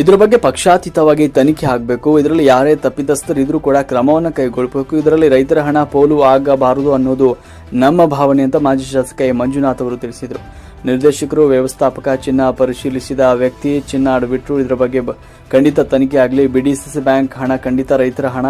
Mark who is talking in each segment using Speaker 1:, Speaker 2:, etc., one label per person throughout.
Speaker 1: ಇದರ ಬಗ್ಗೆ ಪಕ್ಷಾತೀತವಾಗಿ ತನಿಖೆ ಆಗಬೇಕು. ಇದರಲ್ಲಿ ಯಾರೇ ತಪ್ಪಿತಸ್ಥರಿದ್ರೂ ಕೂಡ ಕ್ರಮವನ್ನು ಕೈಗೊಳ್ಳಬೇಕು. ಇದರಲ್ಲಿ ರೈತರ ಹಣ ಪೋಲು ಆಗಬಾರದು ಅನ್ನೋದು ನಮ್ಮ ಭಾವನೆ ಅಂತ ಮಾಜಿ ಶಾಸಕ ಎ ಮಂಜುನಾಥ್ ಅವರು ತಿಳಿಸಿದರು. ನಿರ್ದೇಶಕರು, ವ್ಯವಸ್ಥಾಪಕ, ಚಿನ್ನ ಪರಿಶೀಲಿಸಿದ ವ್ಯಕ್ತಿ ಚಿನ್ನ ಅಡವಿಟ್ಟರು. ಇದರ ಬಗ್ಗೆ ಖಂಡಿತ ತನಿಖೆ ಆಗಲಿ. ಬಿಡಿಸಿಸಿ ಬ್ಯಾಂಕ್ ಹಣ ಖಂಡಿತ ರೈತರ ಹಣ,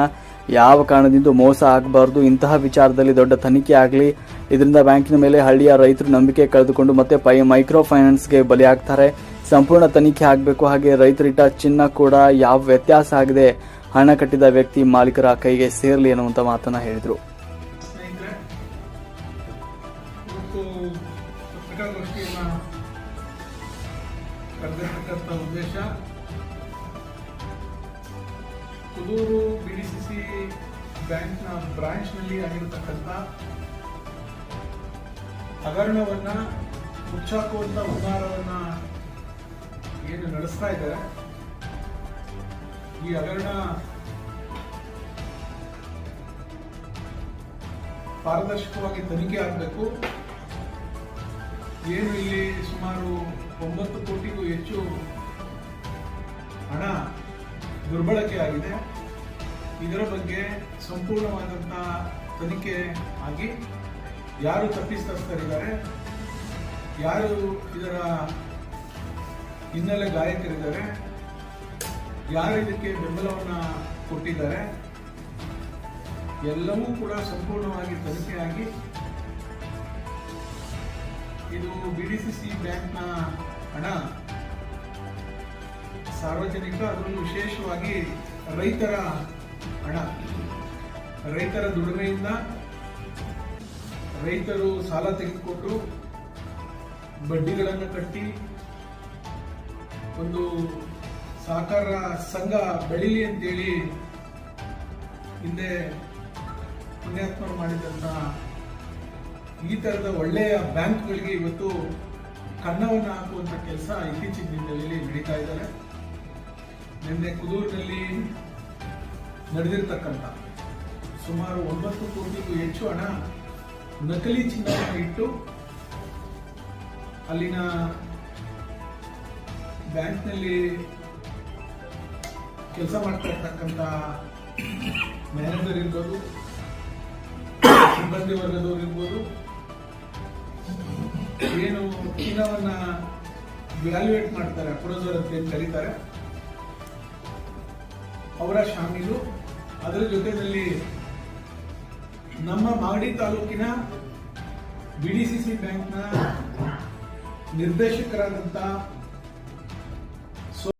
Speaker 1: ಯಾವ ಕಾರಣದಿಂದ ಮೋಸ ಆಗಬಾರದು. ಇಂತಹ ವಿಚಾರದಲ್ಲಿ ದೊಡ್ಡ ತನಿಖೆ ಆಗಲಿ. ಇದರಿಂದ ಬ್ಯಾಂಕಿನ ಮೇಲೆ ಹಳ್ಳಿಯ ರೈತರು ನಂಬಿಕೆ ಕಳೆದುಕೊಂಡು ಮತ್ತೆ ಮೈಕ್ರೋ ಫೈನಾನ್ಸ್ಗೆ ಬಲಿಯಾಗ್ತಾರೆ. ಸಂಪೂರ್ಣ ತನಿಖೆ ಆಗಬೇಕು. ಹಾಗೆ ರೈತರಿಟ್ಟ ಚಿನ್ನ ಕೂಡ ಯಾವ ವ್ಯತ್ಯಾಸ ಆಗದೆ ಹಣ ಕಟ್ಟಿದ ವ್ಯಕ್ತಿ ಮಾಲೀಕರ ಕೈಗೆ ಸೇರಲಿ ಅನ್ನುವಂತ ಮಾತನ್ನ ಹೇಳಿದರು.
Speaker 2: ಉದ್ದೇಶ ಕುದೂರು ಬಿಡಿಸಿಸಿ ಬ್ಯಾಂಕ್ನ ಬ್ರಾಂಚ್ನಲ್ಲಿ ಆಗಿರತಕ್ಕಂಥ ಹಗರಣವನ್ನ ಮುಚ್ಚಾಕುವಂತ ಹುನ್ನಾರವನ್ನ ಏನು ನಡೆಸ್ತಾ ಇದ್ದಾರೆ. ಈ ಹಗರಣ ಪಾರದರ್ಶಕವಾಗಿ ತನಿಖೆ ಆಗಬೇಕು. ಏನು ಇಲ್ಲಿ ಸುಮಾರು 9 ಕೋಟಿಗೂ ಹೆಚ್ಚು ಹಣ ದುರ್ಬಳಕೆ ಆಗಿದೆ. ಇದರ ಬಗ್ಗೆ ಸಂಪೂರ್ಣವಾದಂತಹ ತನಿಖೆ ಆಗಿ ಯಾರು ತಪ್ಪಿತಸ್ಥರಿದ್ದಾರೆ, ಯಾರು ಇದರ ಹಿನ್ನೆಲೆ ಗಾಯಕರಿದ್ದಾರೆ, ಯಾರು ಇದಕ್ಕೆ ಬೆಂಬಲವನ್ನ ಕೊಟ್ಟಿದ್ದಾರೆ, ಎಲ್ಲವೂ ಕೂಡ ಸಂಪೂರ್ಣವಾಗಿ ತನಿಖೆಯಾಗಿ ಇದು ಬಿಡಿಸಿಸಿ ಬ್ಯಾಂಕ್ನ ಹಣ ಸಾರ್ವಜನಿಕ, ಅದರಲ್ಲೂ ವಿಶೇಷವಾಗಿ ರೈತರ ಹಣ, ರೈತರ ದುಡಿಮೆಯಿಂದ ರೈತರು ಸಾಲ ತೆಗೆದುಕೊಂಡು ಬಡ್ಡಿಗಳನ್ನು ಕಟ್ಟಿ ಒಂದು ಸಹಕಾರ ಸಂಘ ಬೆಳೀಲಿ ಅಂತೇಳಿ ಹಿಂದೆ ಪುಣ್ಯಾತ್ಮರು ಮಾಡಿದಂತ ಈ ತರದ ಒಳ್ಳೆಯ ಬ್ಯಾಂಕ್ಗಳಿಗೆ ಇವತ್ತು ಕನ್ನವನ್ನು ಹಾಕುವಂತ ಕೆಲಸ ಇತ್ತೀಚಿನ ದಿನಗಳಲ್ಲಿ ನಡೀತಾ ಇದ್ದಾರೆ. ನಿನ್ನೆ ಕುದೂರಿನಲ್ಲಿ ನಡೆದಿರ್ತಕ್ಕಂಥ ಸುಮಾರು 9 ಕೋಟಿಗೂ ಹೆಚ್ಚು ಹಣ ನಕಲಿ ಚಿನ್ನವನ್ನು ಇಟ್ಟು ಅಲ್ಲಿನ ಬ್ಯಾಂಕ್ನಲ್ಲಿ ಕೆಲಸ ಮಾಡ್ತಾ ಇರ್ತಕ್ಕಂಥ ಮ್ಯಾನೇಜರ್ ಇರ್ಬೋದು, ಸಿಬ್ಬಂದಿ ವರ್ಗದವರು ಇರ್ಬೋದು, ಏನು ಚಿನ್ನವನ್ನ ವ್ಯಾಲ್ಯೂಯೇಟ್ ಮಾಡ್ತಾರೆ, ಅಪ್ರೋಸರ್ ಅಂತ ಏನು ಕರೀತಾರೆ, ಅವರ ಶಾಮೀಲು. ಅದರ ಜೊತೆಯಲ್ಲಿ ನಮ್ಮ ಮಾಗಡಿ ತಾಲೂಕಿನ ಬಿಡಿಸಿಸಿ ಬ್ಯಾಂಕ್ನ ನಿರ್ದೇಶಕರಾದಂಥ